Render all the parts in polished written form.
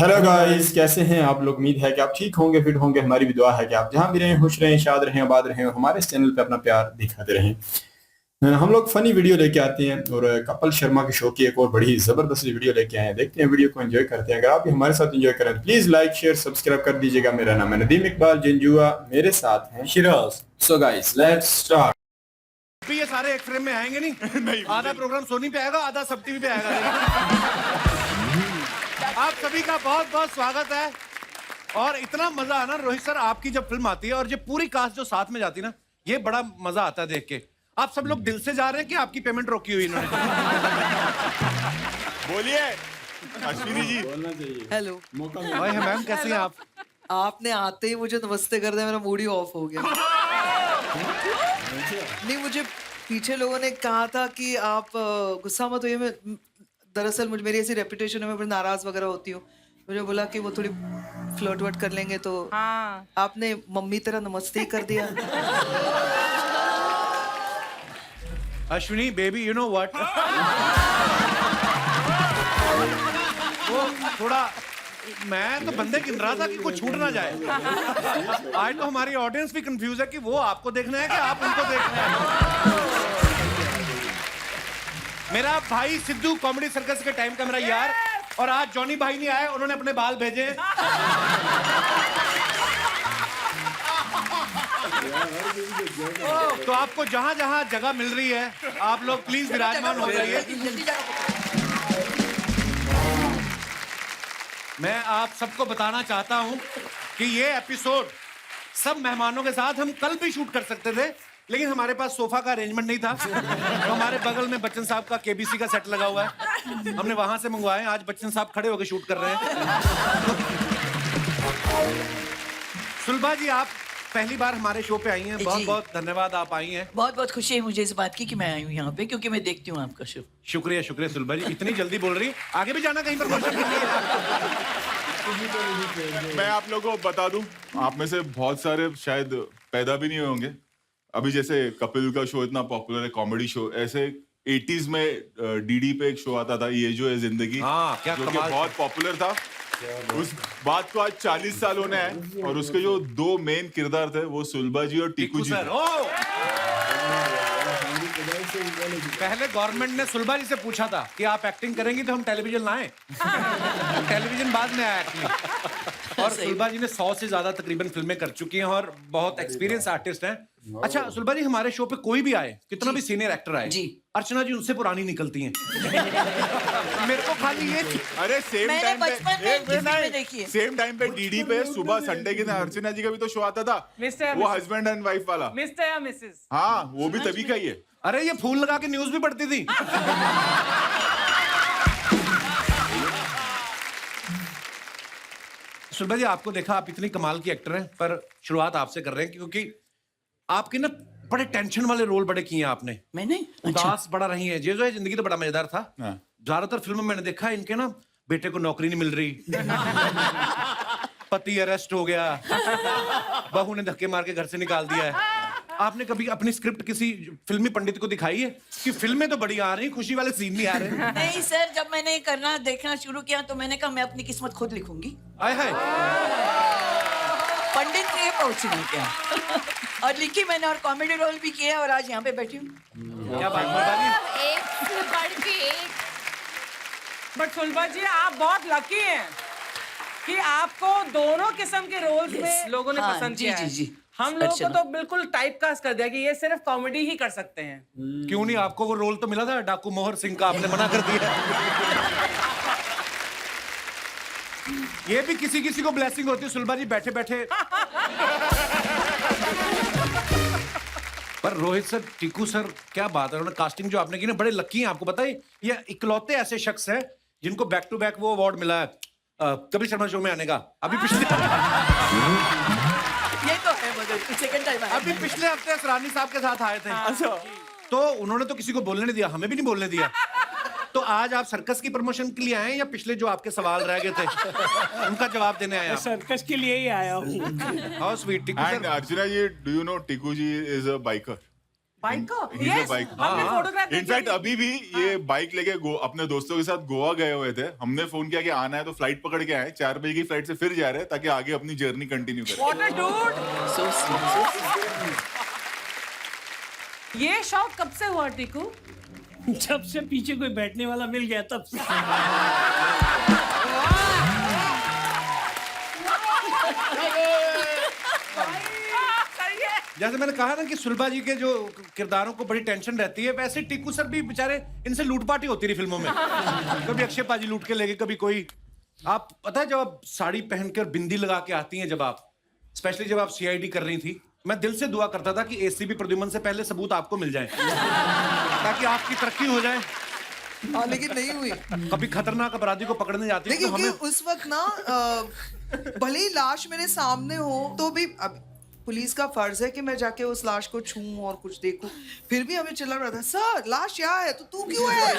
Hello guys, कैसे हैं आप लोग। उम्मीद है कि आप ठीक होंगे, फिट होंगे। हमारी भी दुआ है कि आप जहां भी रहें खुश रहें, शाद रहें, आबाद रहें और हमारे इस चैनल पे अपना प्यार दिखाते रहें। हम लोग फनी वीडियो लेके आते हैं और कपिल शर्मा के शो की एक और बड़ी जबरदस्त वीडियो लेके आए हैं। देखते हैं वीडियो को, एंजॉय करते हैं। अगर आप भी हमारे साथ एंजॉय करें प्लीज लाइक शेयर सब्सक्राइब कर दीजिएगा। मेरा नाम है नदीम इकबाल जंजुआ, मेरे साथ हैं Siraj. So guys let's start. भी ये सारे एक फ्रेम में आएंगे नहीं, नहीं आधा प्रोग्राम सोनी पे आएगा, आधा सब टीवी पे आएगा। आप सभी का बहुत बहुत स्वागत है। और इतना मजा आना रोहित सर, आपकी जब फिल्म आती है और जब पूरी कास्ट जो साथ में जाती है ना, ये बड़ा मजा आता है देख के। आप सब लोग दिल से जा रहे हैं कि आपकी पेमेंट रोकी हुई इन्होंने? बोलिए अश्विनी जी। बोलना चाहिए। हेलो मैम, कैसे हैं आप? आपने आते ही मुझे नमस्ते कर दिया, मेरा मूड ही ऑफ हो गया। नहीं, मुझे पीछे लोगों ने कहा था कि आप गुस्सा मत होइए। मैं दरअसल मेरी ऐसी रेपुटेशन है, मैं बड़ी नाराज वगैरह होती हूँ। मुझे बोला कि वो थोड़ी फ्लर्ट वर्ट कर लेंगे, तो आपने मम्मी तरह नमस्ते ही कर दिया। Ashwini baby, you know what, वो थोड़ा मैं तो बंदे गिन रहा था कि कुछ छूट ना जाए। आज तो हमारी ऑडियंस भी कंफ्यूज है कि वो आपको देखना है कि आप उनको देखना है। मेरा भाई सिद्धू कॉमेडी सर्कस के टाइम का मेरा यार, और आज जॉनी भाई नहीं आए, उन्होंने अपने बाल भेजे। तो आपको जहां जहां जगह मिल रही है आप लोग प्लीज विराजमान हो जाइए। मैं आप सबको बताना चाहता हूं कि ये एपिसोड सब मेहमानों के साथ हम कल भी शूट कर सकते थे, लेकिन हमारे पास सोफा का अरेंजमेंट नहीं था। तो हमारे बगल में बच्चन साहब का केबीसी का सेट लगा हुआ है, हमने वहां से मंगवाए। आज बच्चन साहब खड़े होकर शूट कर रहे हैं। सुलभा जी, आप पहली बार हमारे शो पे आई हैं, बहुत बहुत धन्यवाद, आप आई हैं। बहुत बहुत खुशी है मुझे इस बात की कि मैं आई हूँ यहाँ पे, क्योंकि मैं देखती हूँ आपका शो। शुक्रिया शुक्रिया सुलभा जी, इतनी जल्दी बोल रही है। आगे भी जाना कहीं पर? मैं आप लोगों को बता दूं, आप में से बहुत सारे शायद पैदा भी नहीं हुए होंगे। अभी जैसे कपिल का शो इतना पॉपुलर है, कॉमेडी शो, ऐसे 80s में डीडी पे एक शो आता था, ये जो है जिंदगी, क्या जो कि बहुत पॉपुलर था। उस बात को आज 40 साल होने हैं और उसके जो दो मेन किरदार थे वो सुलभा जी और टीकू जी सर। पहले गवर्नमेंट ने सुलभा जी से पूछा था कि आप एक्टिंग करेंगी तो हम टेलीविजन लाएं। टेलीविजन बाद में आया एक्चुअली। और सुलभा जी ने 100 से ज्यादा तकरीबन फिल्में कर चुकी हैं और बहुत एक्सपीरियंस आर्टिस्ट हैं। अच्छा सुलभा जी, हमारे शो पे कोई भी आए, कितना भी सीनियर एक्टर आए, अर्चना जी उनसे पुरानी निकलती हैं। मेरे को खाली ये, अरे सेम टाइम पे डीडी पे सुबह संडे के दिन अर्चना जी का भी तो शो आता था, वो हस्बैंड एंड वाइफ वाला, मिस्टर या मिसेस। हाँ वो भी तभी का ही है। अरे ये फूल लगा के न्यूज भी पढ़ती थी। सुलभा जी, आपको देखा, आप इतनी कमाल की एक्टर हैं, पर शुरुआत आपसे कर रहे हैं क्योंकि आपके ना बड़े टेंशन वाले रोल बड़े किए हैं आपने। मैंने उदास बड़ा रही है। ये जो है जिंदगी तो बड़ा मजेदार था। ज्यादातर फिल्म में मैंने देखा है इनके ना बेटे को नौकरी नहीं मिल रही, पति अरेस्ट हो गया, बहू ने धक्के मार के घर से निकाल दिया है। आपने कभी अपनी स्क्रिप्ट किसी फिल्मी पंडित को दिखाई है कि फिल्में तो बड़ी आ रही, खुशी वाले सीन नहीं आ रहे? नहीं सर, जब मैंने करना देखना शुरू किया तो मैंने कहा मैं अपनी किस्मत खुद लिखूंगी। आय हाय, पंडित ने पहुंच नहीं किया और लिखी मैंने, और कॉमेडी रोल भी किया और आज यहाँ पे बैठी हूँ। क्या बात है। एक से बढ़ के एक। बट सुलभा जी, आप बहुत लकी हैं कि आपको दोनों किस्म के रोल्स में लोगों ने पसंद किया है। जी। हम लोगों को तो बिल्कुल टाइप कास्ट कर दिया कि ये सिर्फ कॉमेडी ही कर सकते हैं। क्यों नहीं? आपको वो रोल तो मिला था डाकू मोहर सिंह का, आपने मना कर दिया। ये भी किसी किसी को ब्लेसिंग होती है सुलभा जी, बैठे बैठे। पर रोहित सर, टीकू सर, क्या बात है, उन्होंने कास्टिंग जो आपने की ना, बड़े लकी हैं। आपको पता है ये इकलौते ऐसे शख्स हैं जिनको बैक टू बैक वो अवार्ड मिला है कपिल शर्मा शो में आने का। अभी पिछले ये तो है, सेकंड टाइम अभी पिछले हफ्ते असरानी साहब के साथ आए थे। अच्छा, तो उन्होंने तो किसी को बोलने नहीं दिया, हमें भी नहीं बोलने दिया। तो आज आप सर्कस की प्रमोशन के लिए आए हैं या पिछले जो आपके सवाल रह गए थे उनका जवाब देने आए? सर्कस के लिए ही आया हूँ। How sweet. Tiku sir, Archana ji, do you know Tiku ji is a biker? Bike को He's a Yes, bike. हमने फोटोग्राफ इनफैक्ट अभी भी ये बाइक लेके अपने दोस्तों के साथ गोवा गए हुए थे। हमने फोन किया कि आना है तो फ्लाइट पकड़ के आए, 4 बजे की फ्लाइट से फिर जा रहे हैं ताकि आगे अपनी जर्नी कंटिन्यू करें। What a dude! So sweet. ये शौक कब से हुआ टीकू? जब से पीछे कोई बैठने वाला मिल गया तब से। जैसे मैंने कहा ना कि सुलभा जी के जो किरदारों को बड़ी टेंशन रहती है, वैसे टीकू सर भी बेचारे, इनसे लूटपाटी होती रही फिल्मों में। कभी अक्षय पाजी लूट के ले गए, कभी कोई। आप पता है जब आप साड़ी पहनकर बिंदी लगा के आती हैं, जब आप स्पेशली जब आप सीआईडी कर रही थी, मैं दिल से दुआ करता था कि एसीपी प्रद्युमन से पहले सबूत आपको मिल जाए ताकि आपकी तरक्की हो जाए। हाँ, लेकिन नहीं हुई। कभी खतरनाक अपराधी को पकड़ने जाती है लेकिन तो हमें उस वक्त ना भले ही लाश मेरे सामने हो तो भी अब पुलिस का फर्ज है कि मैं जाके उस लाश को छूऊं और कुछ देखूं, फिर भी हमें चिल्ला रहा था, सर लाश यहाँ है तो तू क्यों है?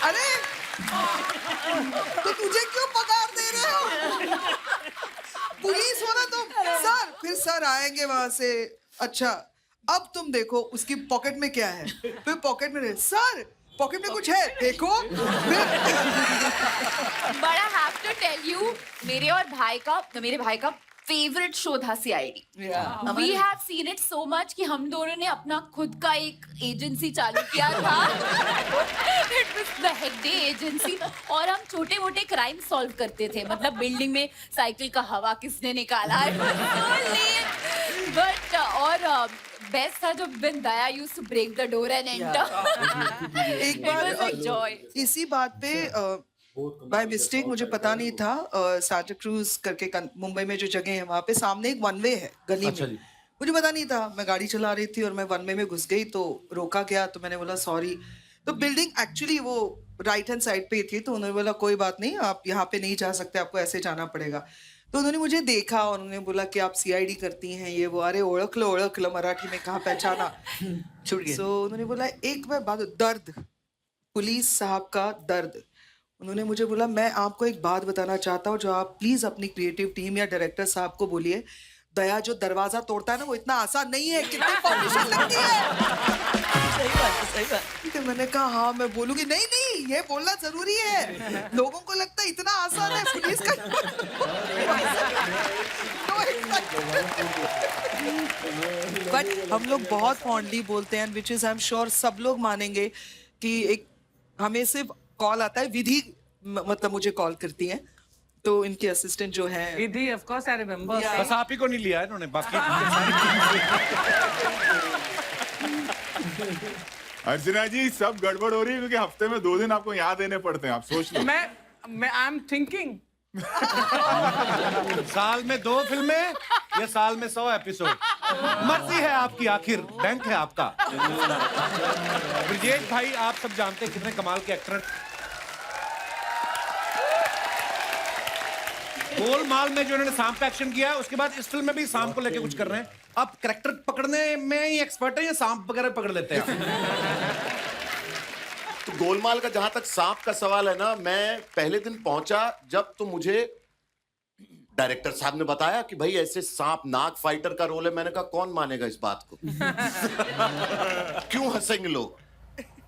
अरे तो तुझे क्यों पगार दे रहे हो? पुलिस हो ना तुम। सर, फिर सर आएंगे वहां से, अच्छा अब तुम देखो उसकी पॉकेट में क्या है, फिर पॉकेट में सर पॉकेट में कुछ है देखो। But I have to tell you, मेरे भाई का फेवरेट शो था CID. We have seen it so much कि हम दोनों ने अपना खुद का एक एजेंसी चालू किया था। It was the Hegde agency, और हम छोटे मोटे क्राइम सॉल्व करते थे। मतलब बिल्डिंग में साइकिल का हवा किसने निकाला, बट और बेस्ट था जब when Daya used to break the door and enter. एक It was a joy. इसी बात पे बाय मिस्टेक, मुझे पता नहीं था, सांता क्रूज करके मुंबई में जो जगह है वहां पे सामने एक वन वे है गली अच्छा में। जी। मुझे पता नहीं था, मैं गाड़ी चला रही थी और मैं वन वे में घुस गई तो रोका गया, तो मैंने बोला सॉरी। तो बिल्डिंग एक्चुअली वो राइट हैंड साइड पे थी, तो उन्होंने बोला कोई बात नहीं, आप यहाँ पे नहीं जा सकते, आपको ऐसे जाना पड़ेगा। तो उन्होंने मुझे देखा और उन्होंने बोला कि आप सीआईडी करती हैं, ये वो। अरे ओळख लो मराठी में कहाँ पहचाना, छूट गया। सो उन्होंने बोला एक बात, दर्द, पुलिस साहब का दर्द। उन्होंने मुझे बोला मैं आपको एक बात बताना चाहता हूँ जो आप प्लीज अपनी क्रिएटिव टीम या डायरेक्टर साहब को बोलिए, दया जो दरवाजा तोड़ता है ना वो इतना आसान नहीं है, कितनी फाउंडेशन लगती है। सही बात है, सही बात। तो मैंने कहा हाँ मैं बोलूंगी, नहीं ये बोलना जरूरी है, लोगों को लगता है इतना आसान है पुलिस का। बट हम लोग बहुत फॉन्डली बोलते हैं, which is I am sure सब लोग मानेंगे कि एक हमें सिर्फ कॉल आता है, विधि मतलब मुझे कॉल करती हैं, तो इनके असिस्टेंट जो है विधि, of course I remember. बस आप ही को नहीं लिया है इन्होंने, बाकी अर्चना जी सब गड़बड़ हो रही है क्योंकि हफ्ते में 2 दिन आपको यहाँ देने पड़ते हैं, आप सोच लो। मैं आई एम थिंकिंग साल में 2 फिल्में या साल में 100 एपिसोड, मर्जी है आपकी, आखिर बैंक है आपका। ब्रिजेश भाई आप सब जानते हैं कितने कमाल के एक्टर हैं। गोलमाल में जो उन्होंने सांप पे एक्शन किया है, उसके बाद इस फिल्म में भी सांप को लेके कुछ कर रहे हैं। आप कैरेक्टर पकड़ने में ही एक्सपर्ट है या सांप वगैरह पकड़ लेते हैं? तो गोलमाल का जहां तक सांप का सवाल है ना, मैं पहले दिन पहुंचा जब तो मुझे डायरेक्टर साहब ने बताया कि भाई ऐसे सांप नाग फाइटर का रोल है। मैंने कहा कौन मानेगा इस बात को। क्यों हंसेंगे लोग।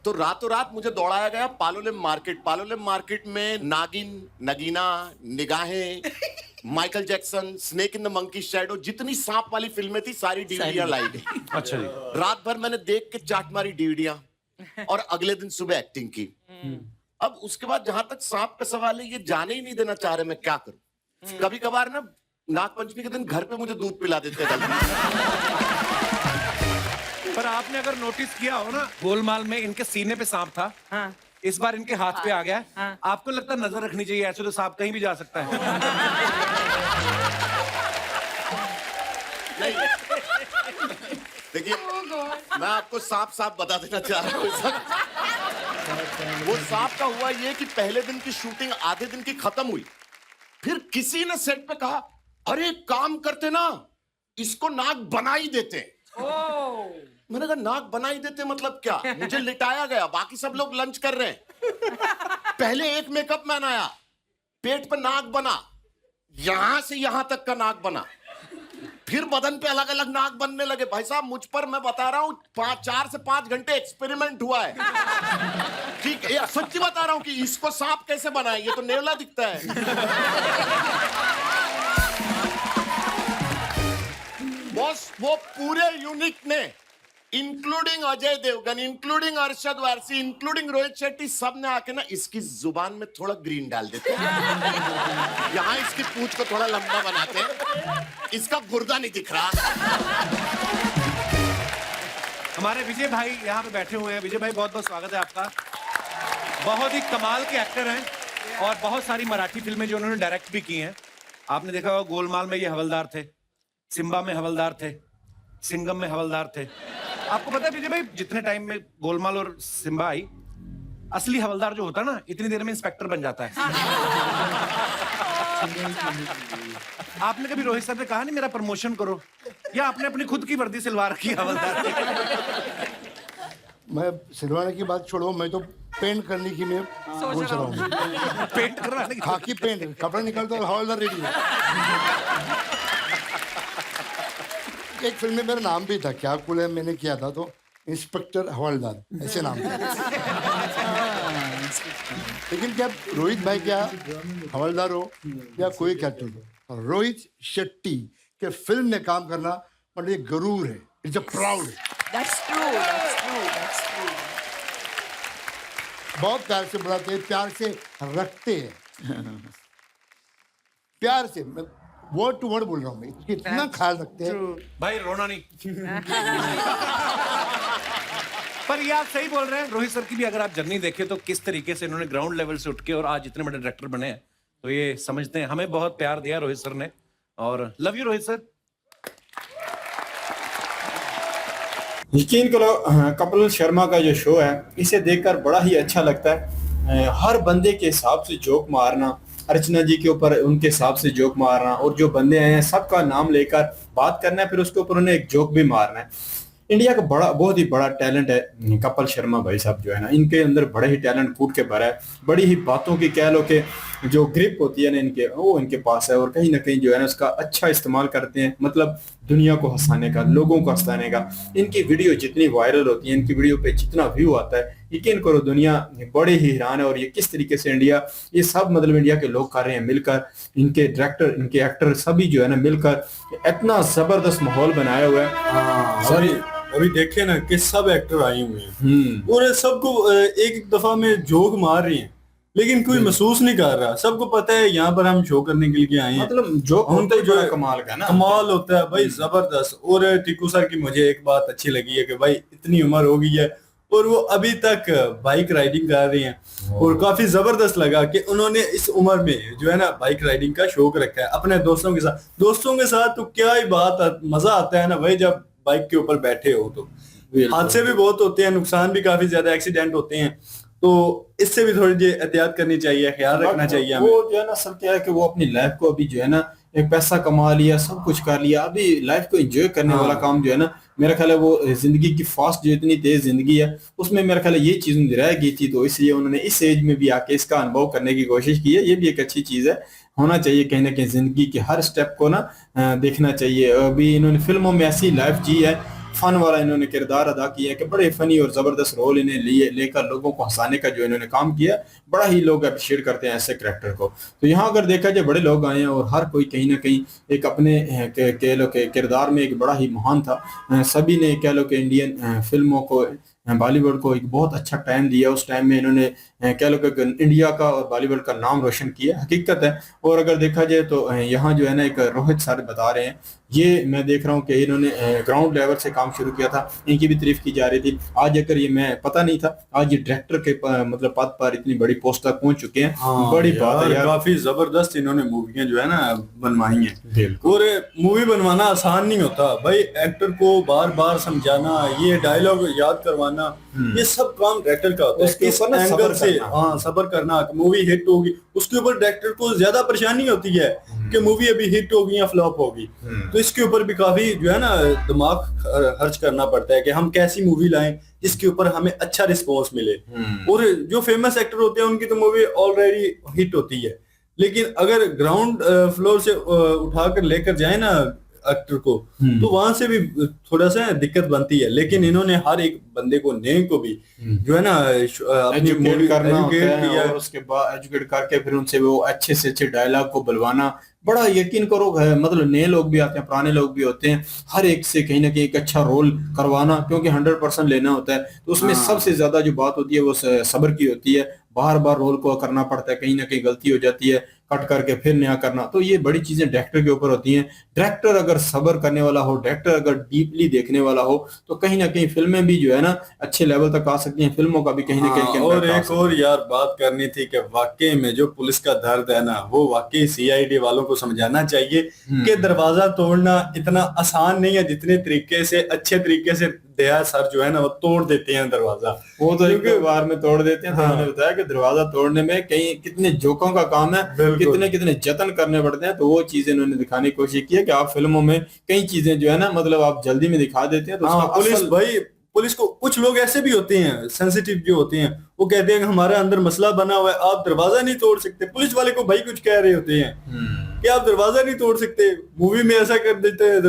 तो रातों रात मुझे दौड़ाया गया पालोलेम मार्केट में नागिन, नगीना, निगाहें, Michael Jackson, snake in the monkey shadow, जितनी सांप वाली फिल्में थी सारी डीवीडियां लाई गई। अच्छा जी। रात भर मैंने देख के चाट मारी डीवीडियां और अगले दिन सुबह एक्टिंग की। अब उसके बाद जहां तक सांप का सवाल है, ये जाने ही नहीं देना चाह रहे, मैं क्या करूं। कभी कभार ना नागपंचमी के दिन घर पे मुझे दूध पिला देते हैं। पर आपने अगर नोटिस किया हो ना, गोलमाल में इनके सीने पे सांप था, हाँ। इस बार इनके हाथ पे आ गया। हाँ। आपको लगता है नजर रखनी चाहिए, ऐसे तो सांप कहीं भी जा सकता है। देखिए मैं आपको साफ बता देना चाह रहा हूँ। वो सांप का हुआ ये कि पहले दिन की शूटिंग आधे दिन की खत्म हुई, फिर किसी ने सेट पे कहा अरे काम करते ना, इसको नाग बना ही देते। मैंने कहा नाग बना ही देते मतलब क्या। मुझे लिटाया गया, बाकी सब लोग लंच कर रहे हैं। पहले एक मेकअप मैन आया, पेट पे नाग बना, यहां से यहां तक का नाग बना। फिर बदन पे अलग अलग नाक बनने लगे। भाई साहब मुझ पर, मैं बता रहा हूँ, 4 से 5 घंटे एक्सपेरिमेंट हुआ है। ठीक है, सच्ची बता रहा हूँ कि इसको सांप कैसे बनाए, ये तो नेवला दिखता है। बॉस वो पूरे यूनिट ने, including Ajay Devgn, including Arshad Warsi, including Rohit Shetty, सब ने आके ना इसकी जुबान में थोड़ा ग्रीन डाल देते हैं। यहाँ इसकी पूंछ को थोड़ा लंबा बनाते हैं, इसका गुर्दा नहीं दिख रहा। हमारे विजय भाई यहाँ पे बैठे हुए हैं। विजय भाई बहुत बहुत स्वागत है आपका। बहुत ही कमाल के एक्टर हैं और बहुत सारी मराठी फिल्में जो उन्होंने डायरेक्ट भी की हैं। आपने देखा होगा गोलमाल में ये हवलदार थे, सिम्बा में हवलदार थे, सिंघम में हवलदार थे। आपको पता है विजय भाई, जितने टाइम में गोलमाल और सिम्बा आई, असली हवलदार जो होता है ना, इतनी देर में इंस्पेक्टर बन जाता है। आपने कभी रोहित सर ने कहा नहीं मेरा प्रमोशन करो, या आपने अपनी खुद की वर्दी सिलवा रखी हवलदार की? मैं सिलवाने की बात छोड़ो, मैं तो पेंट करने की मैं सोच रहा हूँ। पेंट करवाने की? खाकी पेंट, कपड़ा निकालता और हवलदार रेडी है। एक फिल्म में मेरा नाम भी था, क्या कुल है, मैंने किया था, तो इंस्पेक्टर हवलदार ऐसे नाम था। लेकिन क्या रोहित भाई क्या हवलदार हो या कोई कैरेक्टर हो, रोहित शेट्टी के फिल्म में काम करना मतलब ये गरूर है, it's a proud. That's true, that's true, that's true. बहुत प्यार से बुलाते हैं, प्यार से रखते हैं, प्यार से, मैं वर्ड टू वर्ड बोल रहा हूँ, मैं इतना ख्याल रखते हैं। भाई रोना नहीं। पर ये आप सही बोल रहे हैं। रोहित सर की भी अगर आप जर्नी देखें तो किस तरीके से इन्होंने ग्राउंड लेवल से उठ के और आज इतने बड़े डायरेक्टर बने हैं, तो ये समझते हैं। हमें बहुत प्यार दिया रोहित सर ने, और लव यू रोहित सर। यकीन करो, कपिल शर्मा का जो शो है, इसे देखकर बड़ा ही अच्छा लगता है। हर बंदे के हिसाब से जोक मारना, अर्चना जी के ऊपर उनके हिसाब से जोक मारना, और जो बंदे आए हैं सबका नाम लेकर बात करना है, फिर उसके ऊपर उन्हें एक जोक भी मारना है। इंडिया का बहुत ही बड़ा टैलेंट है कपिल शर्मा भाई साहब जो है ना, इनके अंदर बड़े ही टैलेंट कूट के भरा है। बड़ी ही बातों की कह लो कि जो ग्रिप होती है ना इनके, वो इनके पास है, और कहीं ना कहीं जो है ना उसका अच्छा इस्तेमाल करते हैं, मतलब दुनिया को हंसाने का, लोगों को हंसाने का। इनकी वीडियो जितनी वायरल होती है, इनकी वीडियो पे जितना व्यू आता है, यकीन करो दुनिया बड़े ही हैरान है। और ये किस तरीके से इंडिया, ये सब मतलब इंडिया के लोग कर रहे हैं मिलकर, इनके डायरेक्टर, इनके एक्टर सभी जो है ना मिलकर इतना जबरदस्त माहौल बनाया हुआ है। अभी देखे ना कि सब एक्टर आए हुए हैं और सबको एक दफा में जोक मार रही हैं, लेकिन कोई महसूस नहीं कर रहा। सबको पता है यहाँ पर हम शो करने के लिए आए हैं, मतलब जोक होता है जो कमाल का ना, कमाल होता है भाई, जबरदस्त। और टीकू सर की मुझे एक बात अच्छी लगी है कि भाई इतनी उम्र हो गई है और वो अभी तक बाइक राइडिंग कर रही हैं, और काफी जबरदस्त लगा कि उन्होंने इस उम्र में जो है ना बाइक राइडिंग का शौक रखा है अपने दोस्तों के साथ। दोस्तों के साथ तो क्या ही बात, मजा आता है ना भाई, जब बाइक के ऊपर बैठे हो तो। हादसे भी बहुत होते हैं, नुकसान भी काफी ज्यादा, एक्सीडेंट होते हैं, तो इससे भी थोड़ी जी एहतियात करनी चाहिए, ख्याल रखना चाहिए हमें। वो जो है ना सर क्या है कि वो अपनी लाइफ को अभी जो है ना एक पैसा कमा लिया, सब कुछ कर लिया, अभी लाइफ को एंजॉय करने वाला काम जो है ना, मेरा ख्याल है वो जिंदगी की फास्ट जो इतनी तेज जिंदगी है उसमें मेरा ख्याल है ये चीज उन्हें रह गई थी, तो इसलिए उन्होंने इस एज में भी आके इसका अनुभव करने की कोशिश की है। ये भी एक अच्छी चीज है, होना चाहिए कहीं ना कहीं जिंदगी के हर स्टेप को ना देखना चाहिए। अभी इन्होंने फिल्मों में ऐसी लाइफ जी है, फन वाला इन्होंने किरदार अदा किया है कि बड़े फनी और जबरदस्त रोल इन्हें लेकर लोगों को हंसाने का जो इन्होंने काम किया, बड़ा ही लोग अप्रिशिएट करते हैं ऐसे कैरेक्टर को। तो यहाँ अगर देखा जाए बड़े लोग आए हैं और हर कोई कहीं ना कहीं एक अपने कह लो के किरदार में एक बड़ा ही महान था। सभी ने कह लो कि इंडियन फिल्मों को, बॉलीवुड को एक बहुत अच्छा टाइम दिया। उस टाइम में इन्होंने कह लो कि इंडिया का और बॉलीवुड का नाम रोशन किया, हकीकत है। और अगर देखा जाए तो यहाँ जो है ना एक रोहित सर बता रहे हैं, ये मैं देख रहा हूँ कि इन्होंने ग्राउंड लेवल से काम शुरू किया था, इनकी भी तारीफ की जा रही थी। आज अगर ये मैं पता नहीं था, आज ये डायरेक्टर के मतलब पद पर इतनी बड़ी पोस्ट तक पहुंच चुके हैं। बड़ी बात है यार, काफी जबरदस्त इन्होंने मूवियां जो है ना बनवाई हैं। और मूवी बनवाना आसान नहीं होता भाई, एक्टर को बार बार समझाना, ये डायलॉग याद करवाना, ये सब काम डायरेक्टर का होता है। किस एंगल से सब्र करना, मूवी हिट होगी, उसके ऊपर डायरेक्टर को ज्यादा परेशानी होती है कि मूवी अभी हिट होगी या फ्लॉप होगी। तो इसके ऊपर भी काफी जो है ना दिमाग खर्च करना पड़ता है कि हम कैसी मूवी लाएं जिसके ऊपर हमें अच्छा रिस्पॉन्स मिले। और जो फेमस एक्टर होते हैं उनकी तो मूवी ऑलरेडी हिट होती है, लेकिन अगर ग्राउंड फ्लोर से उठाकर लेकर जाए ना एक्टर को, तो वहां से भी थोड़ा सा दिक्कत बनती है। लेकिन इन्होंने हर एक बंदे को, नए को भी जो है ना अपनी एजुकेट करना होता एजुकेट है, किया। और उसके बाद एजुकेट करके फिर उनसे वो अच्छे से अच्छे डायलॉग को बुलवाना, बड़ा यकीन करो है, मतलब नए लोग भी आते हैं, पुराने लोग भी होते हैं, हर एक से कहीं ना कहीं एक अच्छा रोल करवाना, क्योंकि 100% लेना होता है। तो उसमें सबसे ज्यादा जो बात होती है वो सब्र की होती है, बार बार रोल को करना पड़ता है, कहीं ना कहीं गलती हो जाती है, कट करके फिर नया करना, तो ये बड़ी चीजें डायरेक्टर के ऊपर होती हैं। डायरेक्टर अगर सब्र करने वाला हो, डायरेक्टर अगर डीपली देखने वाला हो, तो कहीं ना कहीं फिल्में भी जो है ना अच्छे लेवल तक आ सकती हैं, फिल्मों का भी कहीं ना कहीं और एक और यार बात करनी थी कि वाकई में जो पुलिस का दर्द है ना, वो वाकई सीआईडी वालों को समझाना चाहिए कि दरवाजा तोड़ना इतना आसान नहीं है, जितने तरीके से अच्छे तरीके से दया सर जो है ना वो तोड़ देते हैं दरवाजा। वो तो एक बार में तोड़ देते हैं। तो मैंने बताया कि दरवाजा तोड़ने में कई कितने जोखों का काम है, कितने कितने जतन करने पड़ते हैं, तो वो चीजें इन्होंने दिखाने की कोशिश की है कि आप फिल्मों में कई चीजें जो है ना मतलब आप जल्दी में दिखा देते हैं, तो उसका पुलिस भाई, पुलिस को कुछ लोग ऐसे भी होते हैं सेंसिटिव जो होते हैं, वो कहते हैं कि हमारा अंदर मसला बना हुआ है, आप दरवाजा नहीं तोड़ सकते। पुलिस वाले को भाई कुछ कह रहे होते हैं कि आप दरवाजा नहीं तोड़ सकते, मूवी में ऐसा कर देते हैं,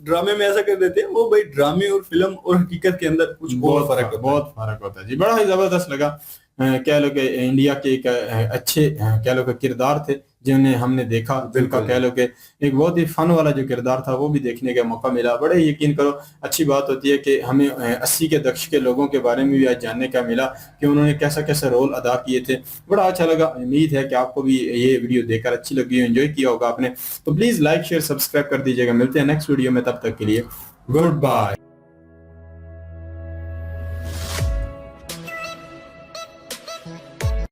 ड्रामे में ऐसा कर देते हैं। वो भाई ड्रामे और फिल्म और हकीकत के अंदर कुछ बहुत फर्क होता है जी। बड़ा ही जबरदस्त लगा। कह लो कि इंडिया के एक अच्छे कह लो कि किरदार थे जिन्हें हमने देखा, जिनका कह लो कि एक बहुत ही फन वाला जो किरदार था वो भी देखने का मौका मिला। बड़े यकीन करो अच्छी बात होती है कि हमें 80 के दशक के लोगों के बारे में भी आज जानने का मिला कि उन्होंने कैसा कैसा रोल अदा किए थे। बड़ा अच्छा लगा। उम्मीद है कि आपको भी ये वीडियो देखकर अच्छी लगी, एंजॉय किया होगा आपने। तो प्लीज लाइक शेयर सब्सक्राइब कर दीजिएगा। मिलते हैं नेक्स्ट वीडियो में, तब तक के लिए गुड बाय।